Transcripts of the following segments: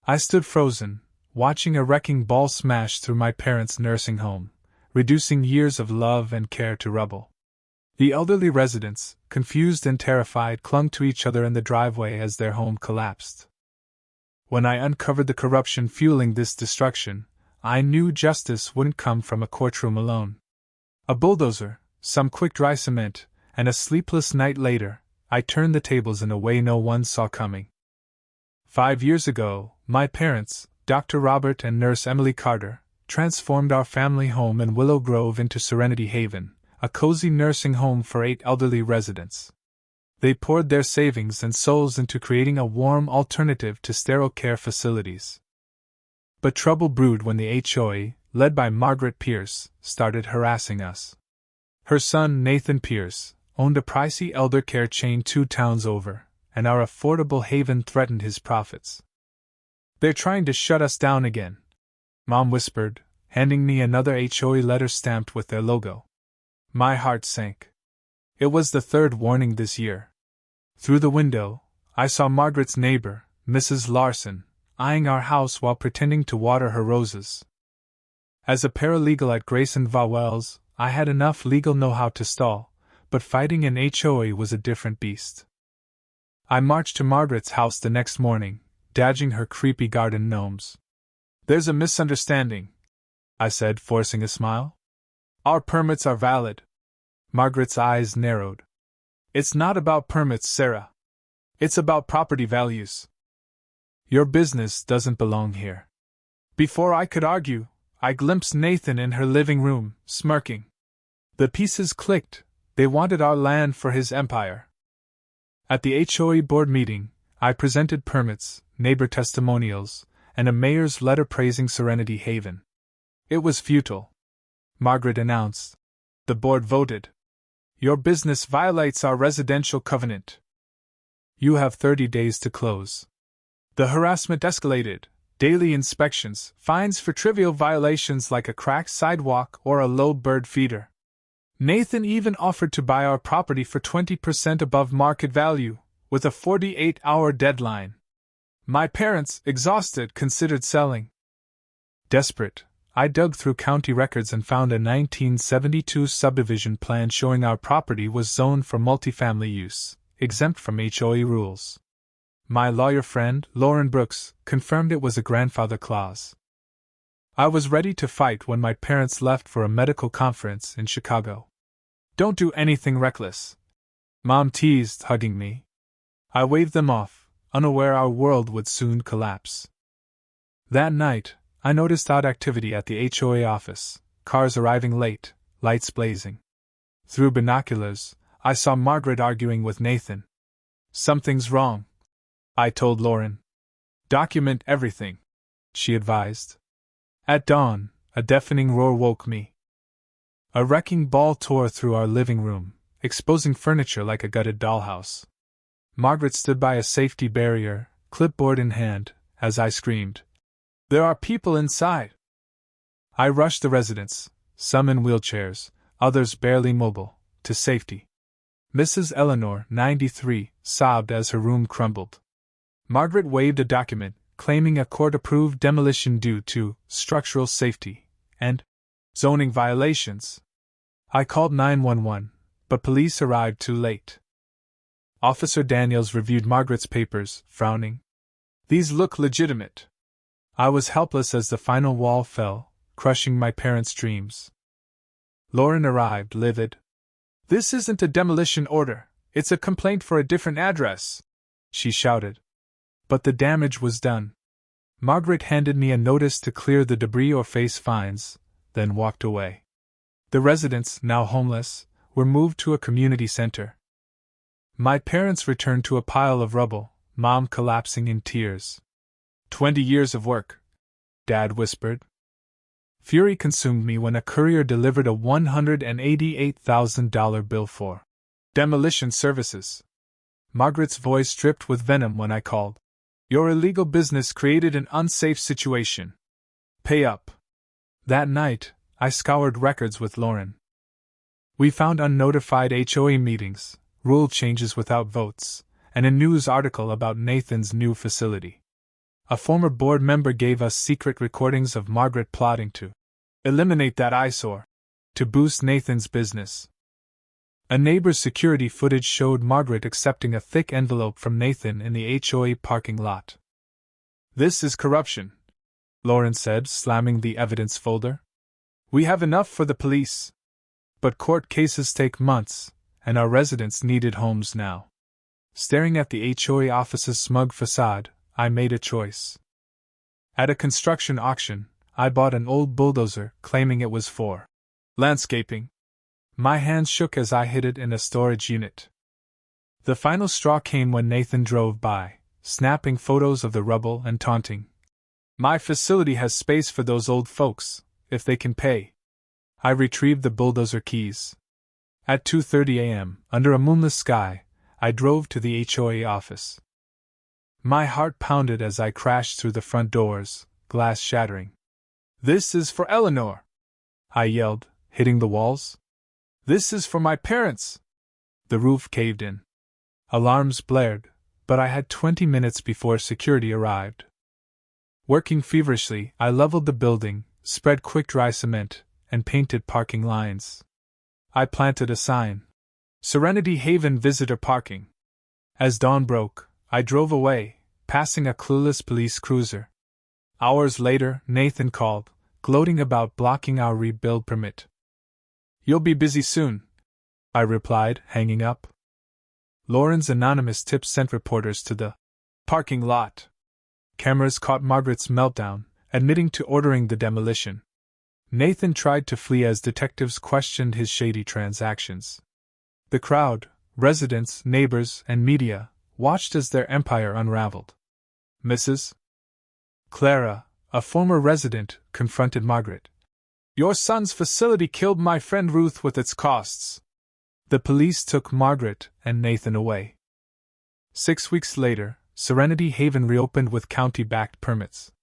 I stood frozen, watching a wrecking ball smash through my parents' nursing home, reducing years of love and care to rubble. The elderly residents, confused and terrified, clung to each other in the driveway as their home collapsed. When I uncovered the corruption fueling this destruction, I knew justice wouldn't come from a courtroom alone. A bulldozer, some quick dry cement, and a sleepless night later, I turned the tables in a way no one saw coming. 5 years ago, my parents, Dr. Robert and Nurse Emily Carter, transformed our family home in Willow Grove into Serenity Haven, a cozy nursing home for 8 elderly residents. They poured their savings and souls into creating a warm alternative to sterile care facilities. But trouble brewed when the HOA, led by Margaret Pierce, started harassing us. Her son, Nathan Pierce, owned a pricey elder care chain 2 towns over, and our affordable haven threatened his profits. "They're trying to shut us down again," Mom whispered, handing me another HOA letter stamped with their logo. My heart sank. It was the 3rd warning this year. Through the window, I saw Margaret's neighbor, Mrs. Larson, eyeing our house while pretending to water her roses. As a paralegal at Grayson Vowell's, I had enough legal know-how to stall, but fighting an HOA was a different beast. I marched to Margaret's house the next morning, dodging her creepy garden gnomes. "There's a misunderstanding," I said, forcing a smile. "Our permits are valid." Margaret's eyes narrowed. "It's not about permits, Sarah. It's about property values. Your business doesn't belong here." Before I could argue, I glimpsed Nathan in her living room, smirking. The pieces clicked. They wanted our land for his empire. At the HOA board meeting, I presented permits, neighbor testimonials, and a mayor's letter praising Serenity Haven. It was futile. Margaret announced. The board voted. "Your business violates our residential covenant. You have 30 days to close." The harassment escalated. Daily inspections, fines for trivial violations like a cracked sidewalk or a low bird feeder. Nathan even offered to buy our property for 20% above market value, with a 48-hour deadline. My parents, exhausted, considered selling. Desperate, I dug through county records and found a 1972 subdivision plan showing our property was zoned for multifamily use, exempt from HOA rules. My lawyer friend, Lauren Brooks, confirmed it was a grandfather clause. I was ready to fight when my parents left for a medical conference in Chicago. "Don't do anything reckless," Mom teased, hugging me. I waved them off, unaware our world would soon collapse. That night, I noticed odd activity at the HOA office, cars arriving late, lights blazing. Through binoculars, I saw Margaret arguing with Nathan. "Something's wrong," I told Lauren. "Document everything," she advised. At dawn, a deafening roar woke me. A wrecking ball tore through our living room, exposing furniture like a gutted dollhouse. Margaret stood by a safety barrier, clipboard in hand, as I screamed, "There are people inside!" I rushed the residents, some in wheelchairs, others barely mobile, to safety. Mrs. Eleanor, 93, sobbed as her room crumbled. Margaret waved a document, claiming a court-approved demolition due to structural safety and zoning violations. I called 911, but police arrived too late. Officer Daniels reviewed Margaret's papers, frowning. "These look legitimate." I was helpless as the final wall fell, crushing my parents' dreams. Lauren arrived, livid. "This isn't a demolition order, it's a complaint for a different address," she shouted. But the damage was done. Margaret handed me a notice to clear the debris or face fines, then walked away. The residents, now homeless, were moved to a community center. My parents returned to a pile of rubble, Mom collapsing in tears. 20 years of work," Dad whispered. Fury consumed me when a courier delivered a $188,000 bill for demolition services. Margaret's voice dripped with venom when I called. "Your illegal business created an unsafe situation. Pay up." That night, I scoured records with Lauren. We found unnotified HOA meetings, rule changes without votes, and a news article about Nathan's new facility. A former board member gave us secret recordings of Margaret plotting to eliminate that eyesore, to boost Nathan's business. A neighbor's security footage showed Margaret accepting a thick envelope from Nathan in the HOA parking lot. "This is corruption," Lauren said, slamming the evidence folder. "We have enough for the police. But court cases take months, and our residents needed homes now." Staring at the HOA office's smug facade, I made a choice. At a construction auction, I bought an old bulldozer, claiming it was for landscaping. My hands shook as I hid it in a storage unit. The final straw came when Nathan drove by, snapping photos of the rubble and taunting, "My facility has space for those old folks, if they can pay." I retrieved the bulldozer keys. At 2:30 a.m., under a moonless sky, I drove to the HOA office. My heart pounded as I crashed through the front doors, glass shattering. "This is for Eleanor!" I yelled, hitting the walls. "This is for my parents!" The roof caved in. Alarms blared, but I had 20 minutes before security arrived. Working feverishly, I leveled the building, spread quick-dry cement, and painted parking lines. I planted a sign, "Serenity Haven Visitor Parking." As dawn broke, I drove away, passing a clueless police cruiser. Hours later, Nathan called, gloating about blocking our rebuild permit. "You'll be busy soon," I replied, hanging up. Lauren's anonymous tip sent reporters to the parking lot. Cameras caught Margaret's meltdown, admitting to ordering the demolition. Nathan tried to flee as detectives questioned his shady transactions. The crowd, residents, neighbors, and media, watched as their empire unraveled. Mrs. Clara, a former resident, confronted Margaret. "Your son's facility killed my friend Ruth with its costs." The police took Margaret and Nathan away. 6 weeks later, Serenity Haven reopened with county-backed permits.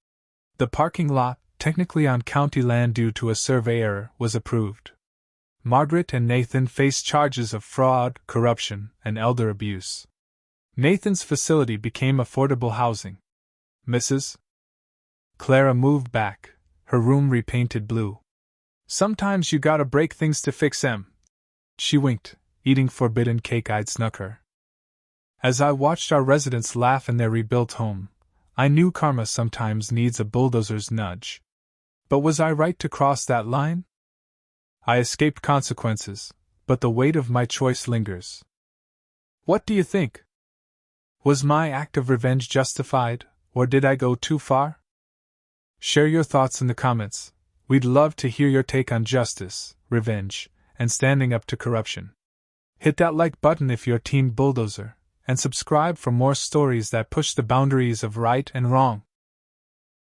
The parking lot, technically on county land due to a survey error, was approved. Margaret and Nathan faced charges of fraud, corruption, and elder abuse. Nathan's facility became affordable housing. Mrs. Clara moved back, her room repainted blue. "Sometimes you gotta break things to fix 'em." She winked, eating forbidden cake I'd snuck her. As I watched our residents laugh in their rebuilt home, I knew karma sometimes needs a bulldozer's nudge. But was I right to cross that line? I escaped consequences, but the weight of my choice lingers. What do you think? Was my act of revenge justified, or did I go too far? Share your thoughts in the comments. We'd love to hear your take on justice, revenge, and standing up to corruption. Hit that like button if you're Team Bulldozer, and subscribe for more stories that push the boundaries of right and wrong.